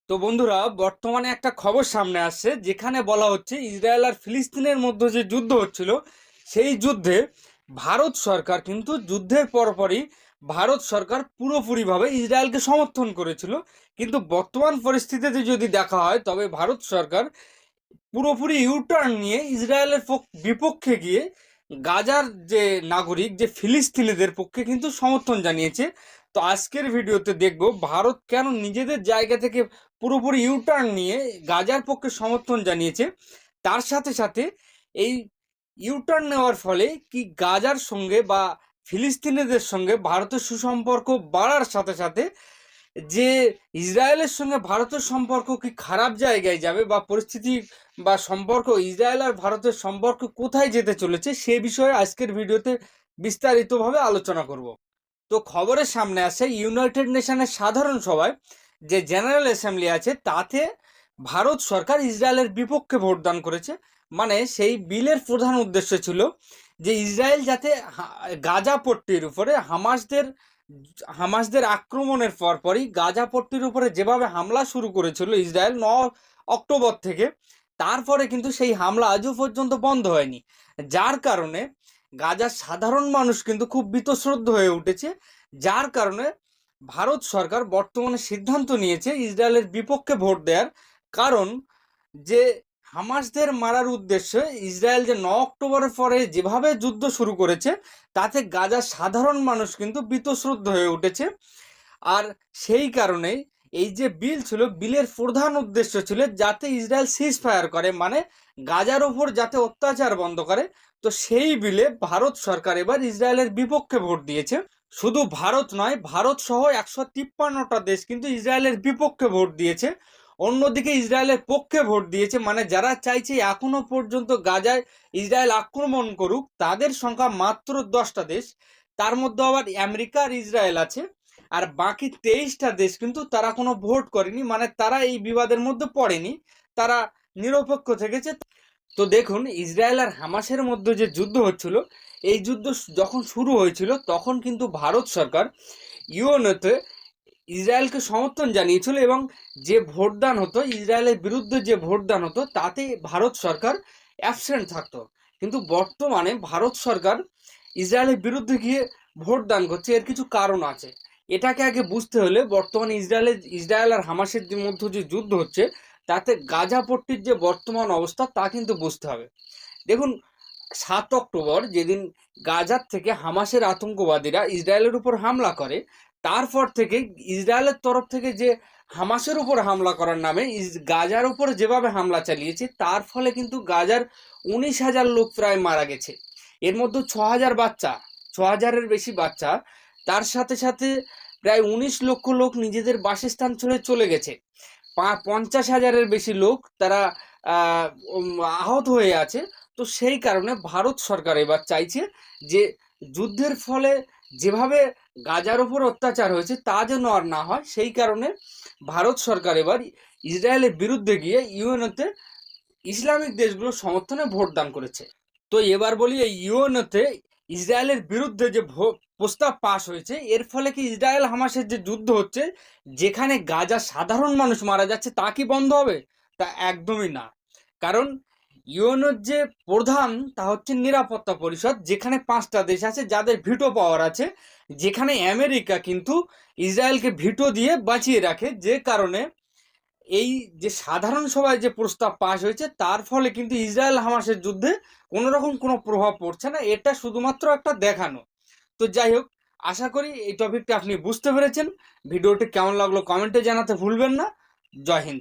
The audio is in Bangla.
তো বন্ধুরা, বর্তমানে একটা খবর সামনে আসছে যেখানে বলা হচ্ছে ইসরায়েল আর ফিলিস্তিনের মধ্যে যে যুদ্ধ হচ্ছিল সেই যুদ্ধে ভারত সরকার কিন্তু যুদ্ধের পরপরই ভারত সরকার পুরোপুরিভাবে ইসরায়েলকে সমর্থন করেছিল। কিন্তু বর্তমান পরিস্থিতিতে যদি দেখা হয় তবে ভারত সরকার পুরোপুরি ইউটার্ন নিয়ে ইসরায়েলের বিপক্ষে গিয়ে গাজার যে নাগরিক যে ফিলিস্তিনিদের পক্ষে কিন্তু সমর্থন জানিয়েছে। তো আজকের ভিডিওতে দেখব ভারত কেন নিজেদের জায়গা থেকে পুরোপুরি ইউটার্ন নিয়ে গাজার পক্ষে সমর্থন জানিয়েছে। তার সাথে সাথে এই ইউটার্ন নেওয়ার ফলে কি গাজার সঙ্গে বা ফিলিস্তিনিদের সঙ্গে ভারতের সুসম্পর্ক বাড়ার সাথে সাথে যে ইসরায়েলের সঙ্গে ভারতের সম্পর্ক কি খারাপ জায়গায় যাবে বা পরিস্থিতি বা সম্পর্ক ইসরায়েল আর ভারতের সম্পর্ক কোথায় যেতে চলেছে সে বিষয়ে আজকের ভিডিওতে বিস্তারিতভাবে আলোচনা করব। তো খবরের সামনে আসে ইউনাইটেড নেশনের সাধারণ সভায় যে জেনারেল অ্যাসেম্বলি আছে তাতে ভারত সরকার ইসরায়েলের বিপক্ষে ভোটদান করেছে। মানে সেই বিলের প্রধান উদ্দেশ্য ছিল যে ইসরায়েল যাতে গাজা পট্টির উপরে হামাসদের আক্রমণের পরপরই গাজা পট্টির উপরে যেভাবে হামলা শুরু করেছিল ইসরায়েল 9 অক্টোবর থেকে, তারপরে কিন্তু সেই হামলা আজও পর্যন্ত বন্ধ হয়নি। যার কারণে গাজার সাধারণ মানুষ কিন্তু খুব বীতশ্রদ্ধ হয়ে উঠেছে। যার কারণে ভারত সরকার বর্তমানে সিদ্ধান্ত নিয়েছে ইসরায়েলের বিপক্ষে ভোট দেওয়ার। কারণ যে হামাসদের মারার উদ্দেশ্যে ইসরায়েল যে 9 অক্টোবরের পরে যেভাবে যুদ্ধ শুরু করেছে তাতে গাজার সাধারণ মানুষ কিন্তু বীতশ্রদ্ধ হয়ে উঠেছে। আর সেই কারণেই এই যে বিল ছিল, বিলের প্রধান উদ্দেশ্য ছিল যাতে ইসরায়েল সিজ ফায়ার করে, মানে গাজার ওপর যাতে অত্যাচার বন্ধ করে। তো সেই বিলে ভারত সরকার এবার ইসরায়েলের বিপক্ষে ভোট দিয়েছে। শুধু ভারত নয়, ভারত সহ 153টা দেশ কিন্তু ইসরায়েলের বিপক্ষে ভোট দিয়েছে। অন্যদিকে ইসরায়েলের পক্ষে ভোট দিয়েছে, মানে যারা চাইছে এখনো পর্যন্ত গাজায় ইসরায়েল আক্রমণ করুক তাদের সংখ্যা মাত্র 10টা দেশ। তার মধ্যে আবার আমেরিকা আর ইসরায়েল আছে। আর বাকি 23টা দেশ কিন্তু তারা কোনো ভোট করেনি, মানে তারা এই বিবাদের মধ্যে পড়েনি, তারা নিরপেক্ষ থেকেছে। তো দেখুন, ইসরায়েল আর হামাসের মধ্যে যে যুদ্ধ হচ্ছিল, এই যুদ্ধ যখন শুরু হয়েছিল তখন কিন্তু ভারত সরকার ইউএনওতে ইসরায়েলকে সমর্থন জানিয়েছিল এবং যে ভোটদান হতো ইসরায়েলের বিরুদ্ধে যে ভোটদান হতো তাতে ভারত সরকার অ্যাবসেন্ট থাকতো। কিন্তু বর্তমানে ভারত সরকার ইসরায়েলের বিরুদ্ধে গিয়ে ভোটদান করছে, এর কিছু কারণ আছে। এটাকে আগে বুঝতে হলে বর্তমানে ইসরায়েল আর হামাসের মধ্যে যে যুদ্ধ হচ্ছে তাতে গাজা পট্টির যে বর্তমান অবস্থা তা কিন্তু বুঝতে হবে। দেখুন, 7 অক্টোবর যেদিন গাজার থেকে হামাসের আতঙ্কবাদীরা ইসরায়েলের উপর হামলা করে, তারপর থেকে ইসরায়েলের তরফ থেকে যে হামাসের উপর হামলা করার নামে গাজার উপর যেভাবে হামলা চালিয়েছে তার ফলে কিন্তু গাজার 19,000 লোক প্রায় মারা গেছে। এর মধ্যে 6,000 বাচ্চা, 6,000-এর বেশি বাচ্চা। তার সাথে সাথে প্রায় 19 লক্ষ লোক নিজেদের বাসস্থান ছেড়ে চলে গেছে। 50,000-এর বেশি লোক তারা আহত হয়ে আছে। তো সেই কারণে ভারত সরকার এবার চাইছে যে যুদ্ধের ফলে যেভাবে গাজার উপর অত্যাচার হয়েছে তা যেন আর না হয়। সেই কারণে ভারত সরকার এবার ইসরায়েলের বিরুদ্ধে গিয়ে ইউএনওতে ইসলামিক দেশগুলোর সমর্থনে ভোট দান করেছে। তো এবার বলি, এই ইউএনওতে ইসরায়েলের বিরুদ্ধে যে প্রস্তাব পাশ হয়েছে এর ফলে কি ইসরায়েল হামাসের যে যুদ্ধ হচ্ছে যেখানে গাজা সাধারণ মানুষ মারা যাচ্ছে তা কি বন্ধ হবে? তা একদমই না। কারণ ইউএনওর যে প্রধান তা হচ্ছে নিরাপত্তা পরিষদ, যেখানে 5টা দেশ আছে যাদের ভিটো পাওয়ার আছে, যেখানে আমেরিকা কিন্তু ইসরায়েলকে ভিটো দিয়ে বাঁচিয়ে রাখে। যে কারণে এই যে সাধারণ সভায় যে প্রস্তাব পাশ হয়েছে তার ফলে কিন্তু ইসরায়েল হামাসের যুদ্ধে কোনো রকম কোনো প্রভাব পড়ছে না, এটা শুধুমাত্র একটা দেখানো। তো যাই হোক, আশা করি এই টপিকটা আপনি বুঝতে পেরেছেন। ভিডিওটি কেমন লাগলো কমেন্টে জানাতে ভুলবেন না। জয় হিন্দ।